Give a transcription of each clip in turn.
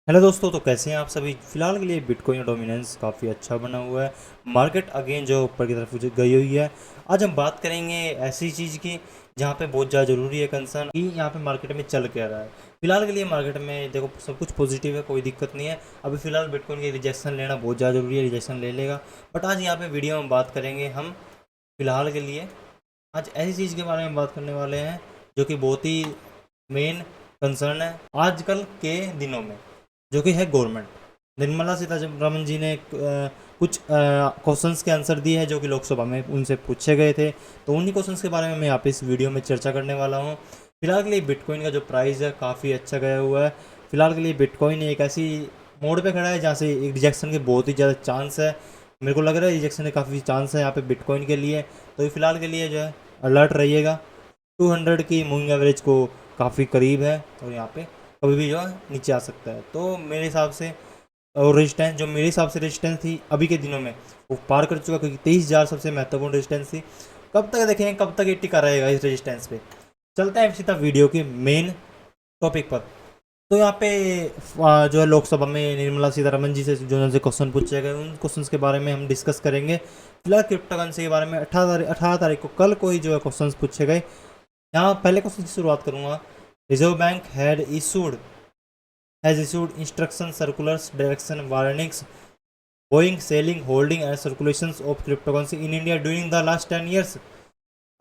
Hello दोस्तों, तो कैसे हैं आप सभी। फिलहाल के लिए बिटकॉइन डोमिनेंस काफ़ी अच्छा बना हुआ है। मार्केट अगेन जो ऊपर की तरफ गई हुई है। आज हम बात करेंगे ऐसी चीज़ की जहाँ पे बहुत ज़्यादा ज़रूरी है कंसर्न कि यहाँ पे मार्केट में चल क्या रहा है। फिलहाल के लिए मार्केट में देखो सब कुछ पॉजिटिव है, कोई दिक्कत नहीं है। अभी फिलहाल बिटकॉइन की रिजेक्शन लेना बहुत ज़्यादा ज़रूरी है, रिजेक्शन ले लेगा। बट आज यहाँ पे वीडियो में बात करेंगे हम फिलहाल के लिए आज ऐसी चीज़ के बारे में बात करने वाले हैं जो कि बहुत ही मेन कंसर्न है आजकल के दिनों में, जो कि है गवर्नमेंट। निर्मला सीतारमन जी ने कुछ क्वेश्चंस के आंसर दिए हैं जो कि लोकसभा में उनसे पूछे गए थे। तो उन्हीं क्वेश्चंस के बारे में मैं यहाँ पे इस वीडियो में चर्चा करने वाला हूँ। फिलहाल के लिए बिटकॉइन का जो प्राइस है काफ़ी अच्छा गया हुआ है। फिलहाल के लिए बिटकॉइन एक ऐसी मोड़ पे खड़ा है जहाँ से एक रिजेक्शन के बहुत ही ज़्यादा चांस है। मेरे को लग रहा है रिजेक्शन के काफ़ी चांस है यहाँ पे बिटकॉइन के लिए। तो ये फिलहाल के लिए जो है अलर्ट रहिएगा। 200 की मूविंग एवरेज को काफ़ी करीब है और यहाँ पे कभी भी जो है नीचे आ सकता है। तो मेरे हिसाब से और रेजिस्टेंस जो मेरे हिसाब से रेजिस्टेंस थी अभी के दिनों में वो पार कर चुका, क्योंकि 23,000 सबसे महत्वपूर्ण रेजिस्टेंस थी। कब तक देखेंगे कब तक ये टिका रहेगा इस रेजिस्टेंस पे। चलते हैं सीधा वीडियो के मेन टॉपिक पर। तो यहाँ पे जो है लोकसभा में निर्मला सीतारमन जी से जो उनसे क्वेश्चन पूछे गए उन क्वेश्चंस के बारे में हम डिस्कस करेंगे। फिलहाल क्रिप्टो करेंसी के बारे में 18 तारीख को कल को ही जो है क्वेश्चन पूछे गए। यहाँ पहले क्वेश्चन की शुरुआत करूँगा। Reserve bank has issued instruction circulars direction warnings buying selling holding and circulations of cryptocurrency in India during the last 10 years।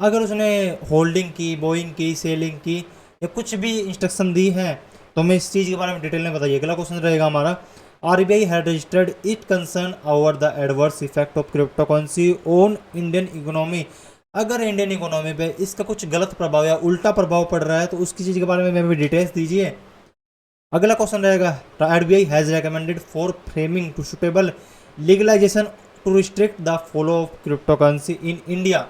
अगर उसने होल्डिंग की, बोइंग की, सेलिंग की या कुछ भी इंस्ट्रक्शन दी है तो हमें इस चीज़ के बारे में डिटेल में बताइए। अगला क्वेश्चन रहेगा हमारा। RBI had registered it concern over the adverse effect of crypto currency on Indian economy. अगर इंडियन इकोनॉमी पे इसका कुछ गलत प्रभाव या उल्टा प्रभाव पड़ रहा है तो उसकी चीज़ के बारे में हमें डिटेल्स दीजिए। अगला क्वेश्चन रहेगा। RBI has recommended for framing to suitable legalization to restrict the flow of crypto currency in India.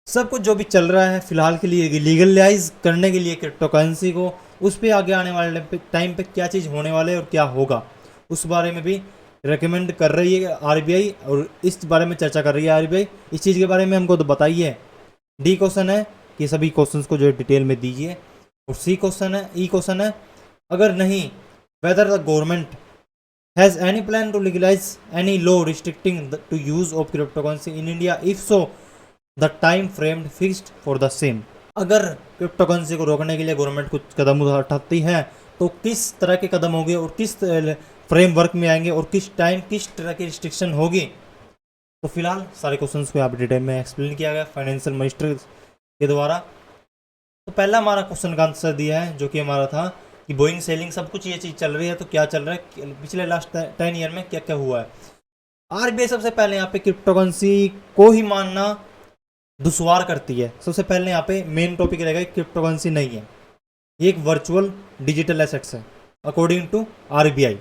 सब कुछ जो भी चल रहा है फिलहाल के लिए लीगलाइज करने के लिए क्रिप्टो करेंसी को, उस पर आगे आने वाले टाइम पे क्या चीज़ होने वाले और क्या होगा उस बारे में भी रेकमेंड कर रही है RBI, और इस बारे में चर्चा कर रही है RBI। इस चीज़ के बारे में हमको तो बताइए। डी क्वेश्चन है कि सभी क्वेश्चंस को जो है डिटेल में दीजिए। और ई क्वेश्चन है अगर नहीं, whether the government has any plan to legalize any law restricting to use of crypto currency in India, if so the time frame fixed for the same. अगर क्रिप्टो करेंसी को रोकने के लिए गवर्नमेंट कुछ कदम उठाती है तो किस तरह के कदम होंगे और किस फ्रेमवर्क में आएंगे और किस टाइम किस तरह की रिस्ट्रिक्शन होगी। तो फिलहाल सारे क्वेश्चंस को यहाँ पे डिटेल में एक्सप्लेन किया गया फाइनेंशियल मिनिस्टर के द्वारा। तो पहला हमारा क्वेश्चन का आंसर दिया है जो कि हमारा था कि बोइंग सेलिंग सब कुछ ये चीज़ चल रही है तो क्या चल रहा है पिछले लास्ट 10 ईयर में क्या क्या हुआ है। RBI सबसे पहले यहाँ पे क्रिप्टो करेंसी को ही मानना दुश्वार करती है। सबसे पहले यहाँ पे मेन टॉपिक रहेगा क्रिप्टो करेंसी नहीं है, ये एक वर्चुअल डिजिटल एसेट्स है according to RBI।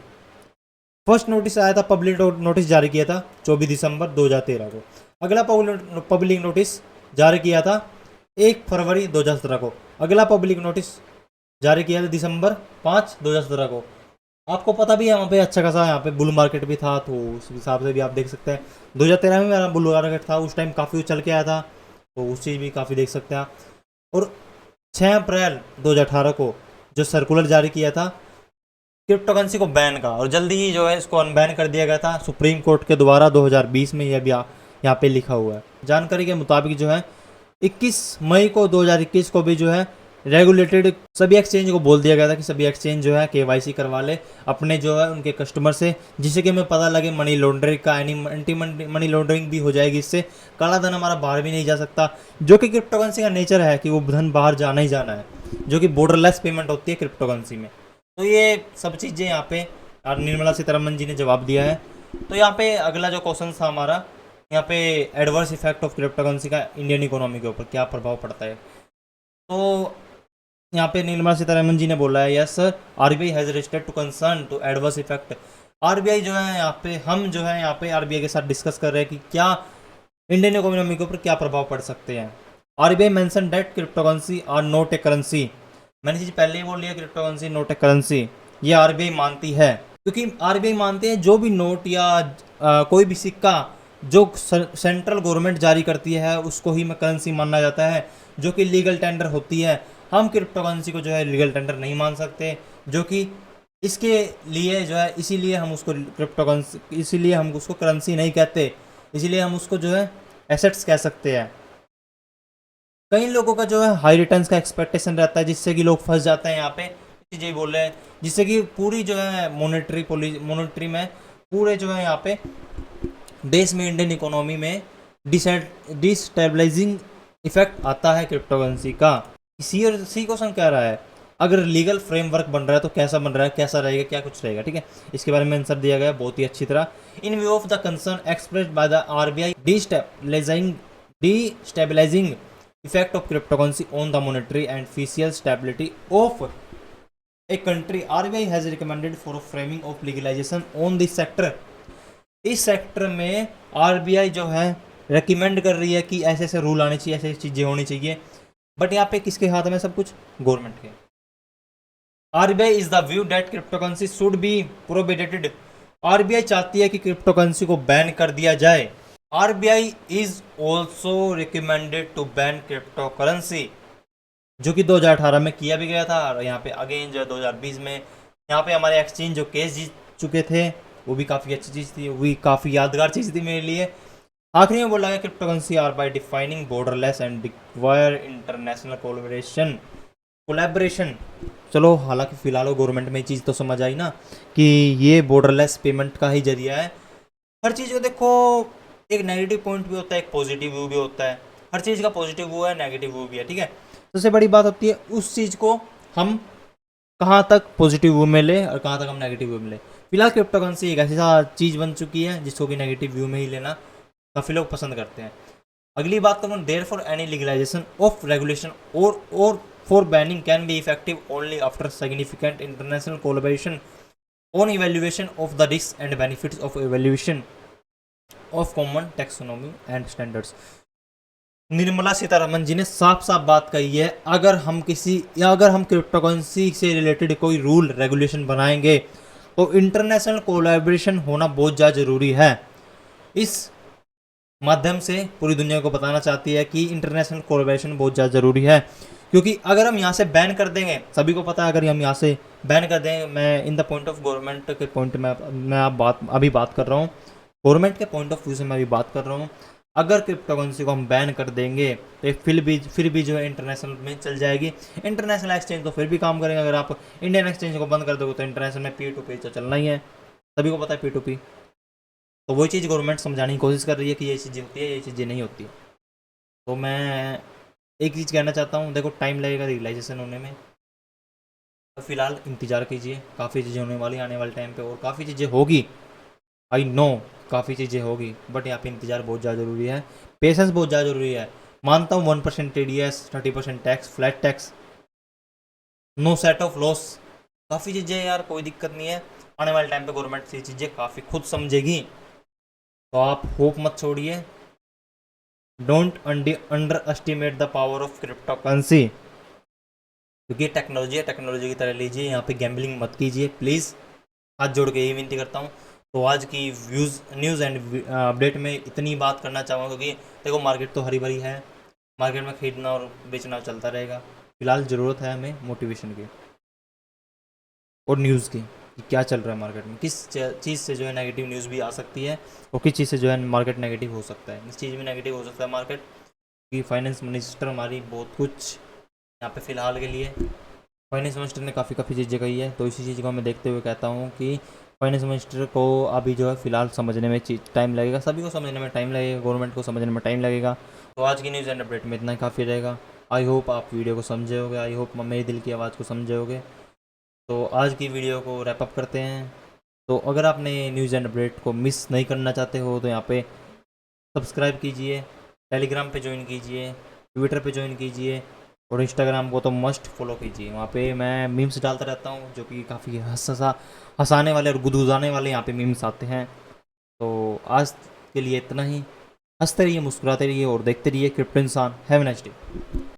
First notice आया था, पब्लिक नोटिस जारी किया था 24 दिसंबर 2013 को। अगला पब्लिक नोटिस जारी किया था 1 फरवरी 2017 को। अगला पब्लिक नोटिस जारी किया था दिसंबर 5 2017 को। आपको पता भी है वहाँ पे अच्छा खासा यहाँ पे बुल मार्केट भी था, तो उस हिसाब से भी आप देख सकते हैं 2013 में मेरा बुल मार्केट था, उस टाइम काफ़ी उछल के आया था, तो उस चीज़ भी काफ़ी देख सकते हैं। और 6 अप्रैल 2018 को जो सर्कुलर जारी किया था क्रिप्टो करेंसी को बैन का, और जल्दी ही जो है इसको अनबैन कर दिया गया था सुप्रीम कोर्ट के द्वारा 2020 में। यह भी यहाँ पे लिखा हुआ है। जानकारी के मुताबिक जो है 21 मई को 2021 को भी जो है रेगुलेटेड सभी एक्सचेंज को बोल दिया गया था कि सभी एक्सचेंज जो है KYC करवा ले अपने जो है उनके कस्टमर से, जिससे कि हमें पता लगे मनी लॉन्ड्रिंग का एंटी मनी लॉन्ड्रिंग भी हो जाएगी। इससे काला धन हमारा बाहर भी नहीं जा सकता, जो कि क्रिप्टो करेंसी का नेचर है कि वो धन बाहर जाना ही जाना है, जो कि बॉर्डरलेस पेमेंट होती है क्रिप्टो करेंसी में। तो ये सब चीज़ें यहाँ पे निर्मला सीतारमन जी ने जवाब दिया है। तो यहाँ पे अगला जो क्वेश्चन था हमारा, यहाँ पे adverse effect of crypto currency का इंडियन इकोनॉमी के ऊपर क्या प्रभाव पड़ता है। तो यहाँ पे निर्मला सीतारमन जी ने बोला है yes sir, RBI has registered to concern to adverse effect. RBI जो है यहाँ पे हम जो है यहाँ पे RBI के साथ डिस्कस कर रहे हैं कि क्या इंडियन इकोनॉमी के ऊपर क्या प्रभाव पड़ सकते हैं। RBI mention that crypto currency are not a currency. मैंने चीज़ पहले ही बोल लिया, crypto currency not a currency, ये RBI मानती है, क्योंकि RBI मानते हैं जो भी नोट या कोई भी सिक्का जो सेंट्रल गवर्नमेंट जारी करती है उसको ही करेंसी माना जाता है, जो कि लीगल टेंडर होती है। हम क्रिप्टो करेंसी को जो है लीगल टेंडर नहीं मान सकते, जो कि इसके लिए जो है, इसीलिए हम उसको क्रिप्टो करेंसी, इसीलिए हम उसको करेंसी नहीं कहते, इसीलिए हम उसको जो है एसेट्स कह सकते हैं। कई लोगों का जो है हाई रिटर्न्स का एक्सपेक्टेशन रहता है, जिससे कि लोग फंस जाते हैं यहाँ पे, चीज़ें बोल रहे हैं, जिससे कि पूरी जो है मॉनेटरी में पूरे जो है यहाँ पे देश में, इंडियन इकोनॉमी में डिस्टेबलाइजिंग इफेक्ट आता है क्रिप्टो करेंसी का। सी क्वेश्चन कह रहा है, अगर लीगल फ्रेमवर्क बन रहा है तो कैसा बन रहा है, कैसा रहेगा, क्या कुछ रहेगा, ठीक है। इसके बारे में आंसर दिया गया है बहुत ही अच्छी तरह। In view of the concern expressed by the RBI destabilizing effect of cryptocurrency on the monetary and fiscal stability of a country, RBI has recommended for framing of legalization on this sector। इस sector में RBI जो है recommend कर रही है कि ऐसे ऐसे रूल आने चाहिए, ऐसे चीज़ें होनी चाहिए, बट यहाँ पे किसके हाथ में सब कुछ, गवर्नमेंट के। RBI is the view that cryptocurrency should be prohibited. RBI चाहती है कि क्रिप्टोकरेंसी को बैन कर दिया जाए। RBI is also recommended to ban crypto currency, जो कि 2018 में किया भी गया था, और यहाँ पे अगेन जो 2020 में यहाँ पे हमारे एक्सचेंज जो केस जीत चुके थे, वो भी काफ़ी अच्छी चीज़ थी, वो भी काफ़ी यादगार चीज़ थी मेरे लिए। आखिरी में बोला गया crypto currency are by defining borderless and require international collaboration. चलो, हालांकि फिलहाल गवर्नमेंट में ये चीज़ तो समझ आई ना कि ये बॉर्डरलेस पेमेंट का ही जरिया है। हर चीज़ को देखो, एक नेगेटिव पॉइंट भी होता है, एक पॉजिटिव व्यू भी होता है। हर चीज़ का पॉजिटिव व्यू है, नेगेटिव व्यू भी है, ठीक है। सबसे बड़ी बात होती है उस चीज़ को हम कहाँ तक पॉजिटिव व्यू में ले और कहाँ तक हम नेगेटिव व्यू में ले। फिलहाल क्रिप्टो करेंसी एक ऐसी चीज़ बन चुकी है जिसको कि नेगेटिव व्यू में ही लेना काफ़ी लोग पसंद करते हैं। अगली बात करूँ, therefore any legalization of regulation और for banning can be effective only after significant international collaboration on evaluation of the risk and benefits of evaluation of common taxonomy and standards. Nirmala Sitharaman ji ने साफ साफ बात कही है, अगर हम क्रिप्टो करेंसी से रिलेटेड कोई रूल रेगुलेशन बनाएंगे तो इंटरनेशनल कोलैबोरेशन होना बहुत ज़्यादा ज़रूरी है। इस माध्यम से पूरी दुनिया को बताना चाहती है कि इंटरनेशनल कोलैबोरेशन बहुत ज़्यादा ज़रूरी है, क्योंकि अगर हम यहाँ से बैन कर देंगे, सभी को पता है, अगर हम यहाँ से बैन कर देंगे, मैं in the point of government के पॉइंट में मैं अभी बात कर रहा हूँ, गवर्नमेंट के पॉइंट ऑफ व्यू से मैं अभी बात कर रहा हूँ। अगर क्रिप्टो करेंसी को हम बैन कर देंगे तो फिर भी जो है इंटरनेशनल में चल जाएगी। इंटरनेशनल एक्सचेंज तो फिर भी काम करेंगे। अगर आप इंडियन एक्सचेंज को बंद कर दोगे तो इंटरनेशनल में P2P तो चलना ही है, सभी को पता है P2P। तो वही चीज़ गवर्नमेंट समझाने की कोशिश कर रही है कि ये चीज़ें होती है, ये चीज़ें नहीं होती। तो मैं एक चीज़ कहना चाहता हूँ, देखो टाइम लगेगा रियलाइजेशन होने में, तो फिलहाल इंतज़ार कीजिए, काफ़ी चीज़ें होने वाली आने वाले टाइम पे, और काफ़ी चीज़ें होगी, आई नो काफ़ी चीज़ें होगी, बट यहाँ पे इंतज़ार बहुत ज़्यादा ज़रूरी है, पेशेंस बहुत ज़्यादा ज़रूरी है। मानता हूँ 1% TDS, 30% tax, flat tax, no set off loss, काफ़ी चीज़ें यार, कोई दिक्कत नहीं है। आने वाले टाइम पे गवर्नमेंट ये चीज़ें काफ़ी खुद समझेगी, तो आप होप मत छोड़िए। Don't under estimate the power of crypto currency, क्योंकि टेक्नोलॉजी है, टेक्नोलॉजी की तरह लीजिए, यहाँ पे गैम्बलिंग मत कीजिए प्लीज़, हाथ जोड़ के यही विनती करता हूँ। तो आज की न्यूज़ एंड अपडेट में इतनी बात करना चाहूँगा, क्योंकि देखो मार्केट तो हरी भरी है, मार्केट में खरीदना और बेचना चलता रहेगा। फिलहाल ज़रूरत है हमें मोटिवेशन की और न्यूज़ की, कि क्या चल रहा है मार्केट में, किस चीज़ से जो है नेगेटिव न्यूज़ भी आ सकती है और किस चीज़ से जो है मार्केट नेगेटिव हो सकता है। इस चीज़ में नेगेटिव हो सकता है मार्केट, क्योंकि फाइनेंस मिनिस्टर हमारी बहुत कुछ यहाँ पे फ़िलहाल के लिए, फाइनेंस मिनिस्टर ने काफ़ी चीज़ें कही है, तो इसी चीज़ को मैं देखते हुए कहता हूँ कि फाइनेंस मिनिस्टर को अभी जो है फ़िलहाल समझने में टाइम लगेगा, सभी को समझने में टाइम लगेगा, गवर्नमेंट को समझने में टाइम लगेगा। तो आज की न्यूज़ एंड अपडेट में इतना ही काफ़ी रहेगा। आई होप आप वीडियो को समझे होगे, आई होप मेरे दिल की आवाज़ को समझे होगे। तो आज की वीडियो को रैप अप करते हैं। तो अगर आपने न्यूज़ एंड अपडेट को मिस नहीं करना चाहते हो तो यहाँ पे सब्सक्राइब कीजिए, टेलीग्राम पे ज्वाइन कीजिए, ट्विटर पे ज्वाइन कीजिए, और इंस्टाग्राम को तो मस्ट फॉलो कीजिए। वहाँ पे मैं मीम्स डालता रहता हूँ, जो कि काफ़ी हंसाने वाले और गुदगुदाने वाले यहाँ पे मीम्स आते हैं। तो आज के लिए इतना ही। हंसते रहिए, मुस्कुराते रहिए और देखते रहिए क्रिप्टो इंसान। Have a nice day.